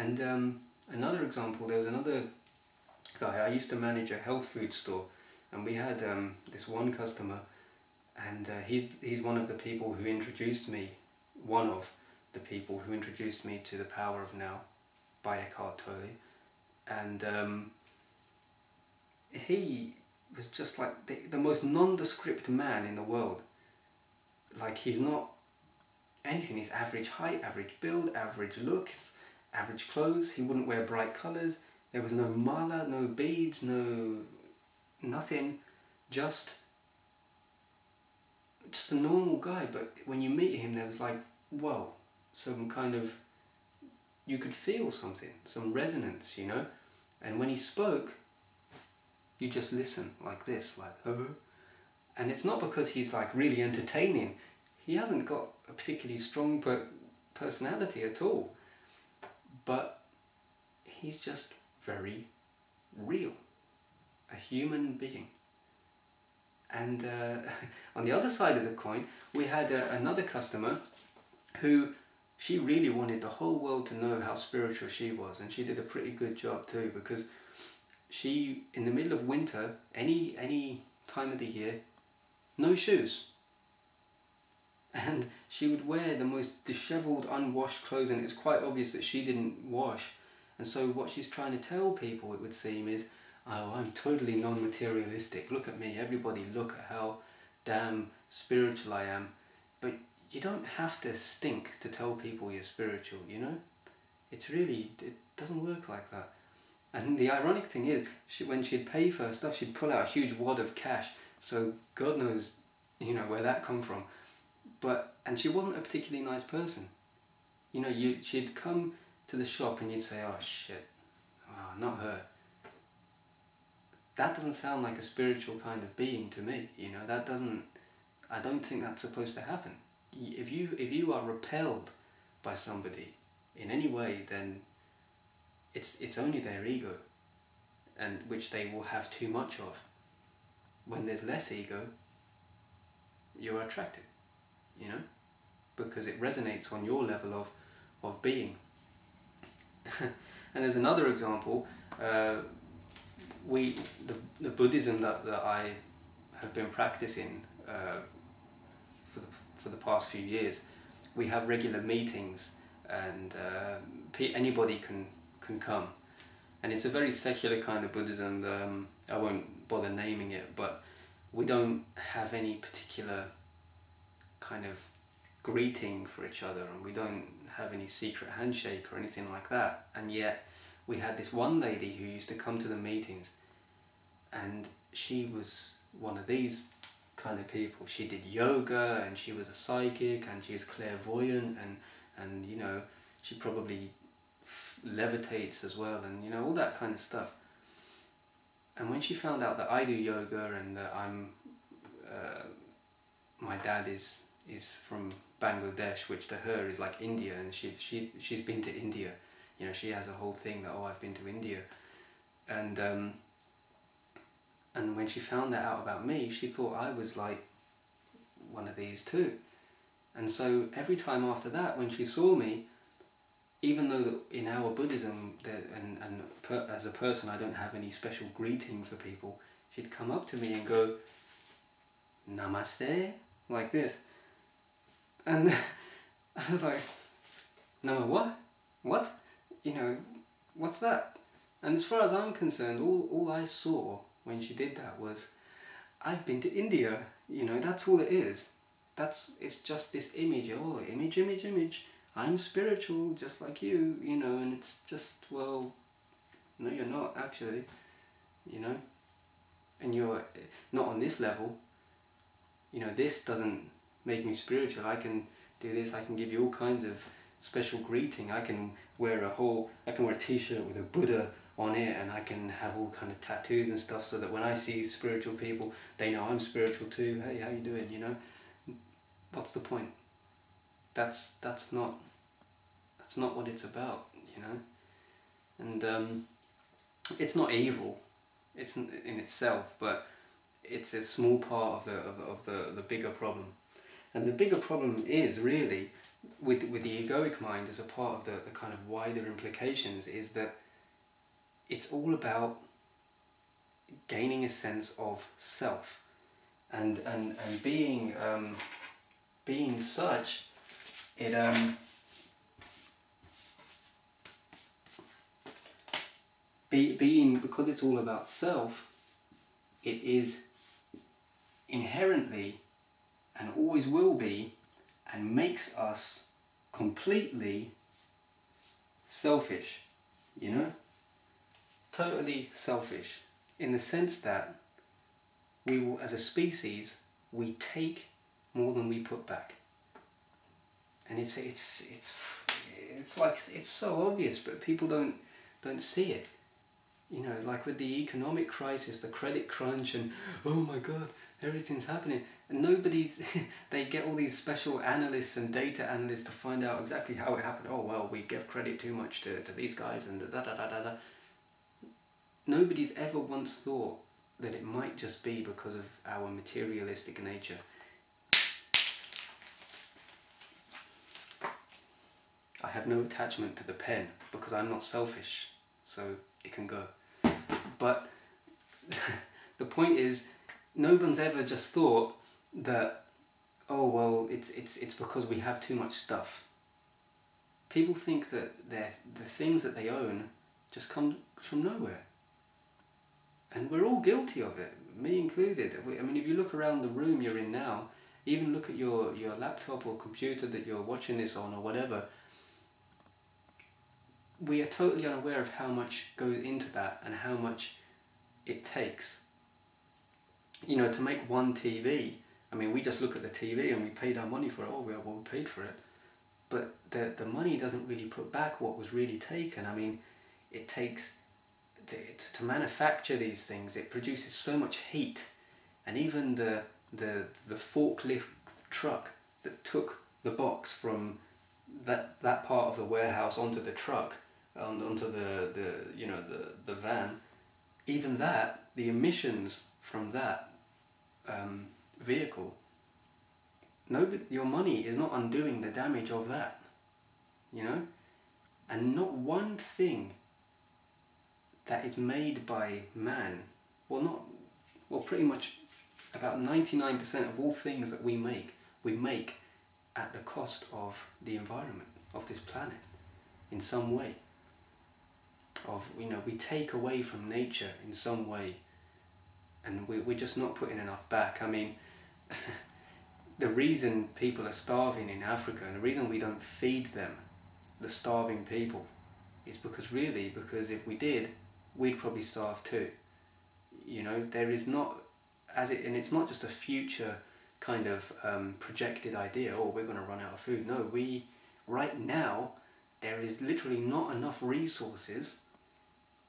And another example, there was another guy. I used to manage a health food store, and we had this one customer, and he's one of the people who introduced me, one of the people who introduced me to The Power of Now by Eckhart Tolle. And he was just like the most nondescript man in the world. Like, he's not anything. He's average height, average build, average looks, average clothes. He wouldn't wear bright colours. There was no mala, no beads, no nothing. Just a normal guy. But when you meet him, there was like, whoa, some kind of, you could feel something, some resonance, you know. And when he spoke, you just listen like this, like, and it's not because he's like really entertaining. He hasn't got a particularly strong personality at all, but he's just very real, a human being. And on the other side of the coin, we had another customer who, she really wanted the whole world to know how spiritual she was, and she did a pretty good job too, because she, in the middle of winter, any time of the year, no shoes. And she would wear the most dishevelled, unwashed clothes, and it's quite obvious that she didn't wash. And so what she's trying to tell people, it would seem, is, oh, I'm totally non-materialistic. Look at me, everybody, look at how damn spiritual I am. But you don't have to stink to tell people you're spiritual, you know? It's really, it doesn't work like that. And the ironic thing is, when she'd pay for her stuff, she'd pull out a huge wad of cash. So God knows, you know, where that come from. And she wasn't a particularly nice person. You know, she'd come to the shop and you'd say, oh shit, oh, not her. That doesn't sound like a spiritual kind of being to me, you know. That doesn't, I don't think that's supposed to happen. If you are repelled by somebody in any way, then it's only their ego, and which they will have too much of. When there's less ego, you're attracted, you know, because it resonates on your level of being. And there's another example. The Buddhism that I have been practicing for the past few years, we have regular meetings, and anybody can come, and it's a very secular kind of Buddhism. I won't bother naming it, but we don't have any particular kind of greeting for each other, and we don't have any secret handshake or anything like that. And yet we had this one lady who used to come to the meetings, and she was one of these kind of people. She did yoga, and she was a psychic, and she was clairvoyant, and you know, she probably levitates as well, and you know, all that kind of stuff. And when she found out that I do yoga, and that my dad is from Bangladesh, which to her is like India, and she's been to India, you know, she has a whole thing that, oh, I've been to India, and when she found that out about me, she thought I was like one of these too. And so every time after that, when she saw me, even though in our Buddhism, as a person I don't have any special greeting for people, she'd come up to me and go, Namaste, like this. And I was like, no, what? What? You know, what's that? And as far as I'm concerned, all I saw when she did that was, I've been to India, you know, that's all it is. It's just this image, oh, image, I'm spiritual just like you, you know, and it's just, well, no, you're not actually, you know, and you're not on this level, you know, this doesn't make me spiritual. I can do this, I can give you all kinds of special greeting, I can wear a t-shirt with a Buddha on it, and I can have all kind of tattoos and stuff, so that when I see spiritual people, they know I'm spiritual too. Hey, how you doing, you know? What's the point? That's not what it's about, you know? And it's not evil, it's in itself, but it's a small part of the bigger problem. And the bigger problem is really with the egoic mind, as a part of the kind of wider implications, is that it's all about gaining a sense of self, and being being such, it being, because it's all about self, it is inherently, and always will be, and makes us completely selfish, you know? Totally selfish, in the sense that we will, as a species, we take more than we put back. And it's like, it's so obvious, but people don't see it. You know, like with the economic crisis, the credit crunch, and oh my god, everything's happening, and nobody's they get all these special analysts and data analysts to find out exactly how it happened. Oh well, we give credit too much to these guys, and da da da da da. Nobody's ever once thought that it might just be because of our materialistic nature. I have no attachment to the pen because I'm not selfish, so it can go. But the point is, no one's ever just thought that, oh well, it's because we have too much stuff. People think that the things that they own just come from nowhere. And we're all guilty of it, me included. I mean, if you look around the room you're in now, even look at your laptop or computer that you're watching this on or whatever, we are totally unaware of how much goes into that and how much it takes. You know, to make one TV, I mean, we just look at the TV and we paid our money for it. Oh, well, we paid for it. But the money doesn't really put back what was really taken. I mean, it takes, to manufacture these things, it produces so much heat. And even the forklift truck that took the box from that part of the warehouse onto the truck, onto the van, even that, the emissions from that vehicle, your money is not undoing the damage of that, you know? And not one thing that is made by man, pretty much about 99% of all things that we make at the cost of the environment, of this planet, in some way. We take away from nature in some way, and we're just not putting enough back. I mean, the reason people are starving in Africa, and the reason we don't feed them, the starving people, is because if we did, we'd probably starve too. You know, there is not, and it's not just a future kind of projected idea, oh, we're going to run out of food. No, right now, there is literally not enough resources,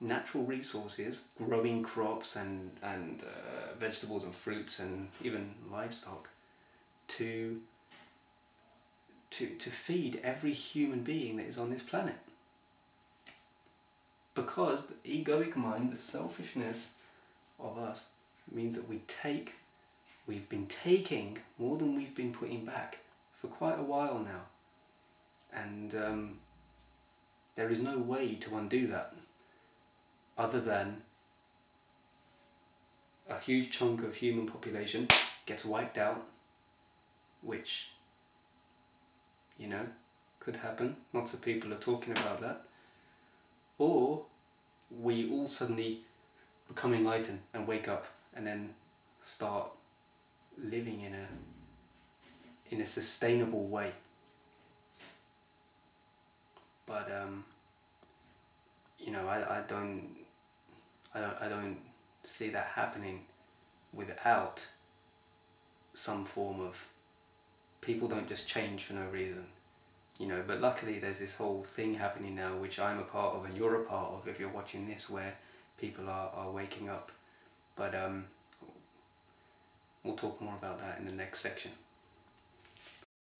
natural resources, growing crops and vegetables and fruits and even livestock, to feed every human being that is on this planet. Because the egoic mind, the selfishness of us, means that we've been taking more than we've been putting back for quite a while now. And there is no way to undo that, other than a huge chunk of human population gets wiped out, which, you know, could happen. Lots of people are talking about that. Or we all suddenly become enlightened and wake up and then start living in a sustainable way. But you know, I don't see that happening without some form of, people don't just change for no reason, you know. But luckily there's this whole thing happening now, which I'm a part of and you're a part of if you're watching this, where people are waking up. But we'll talk more about that in the next section.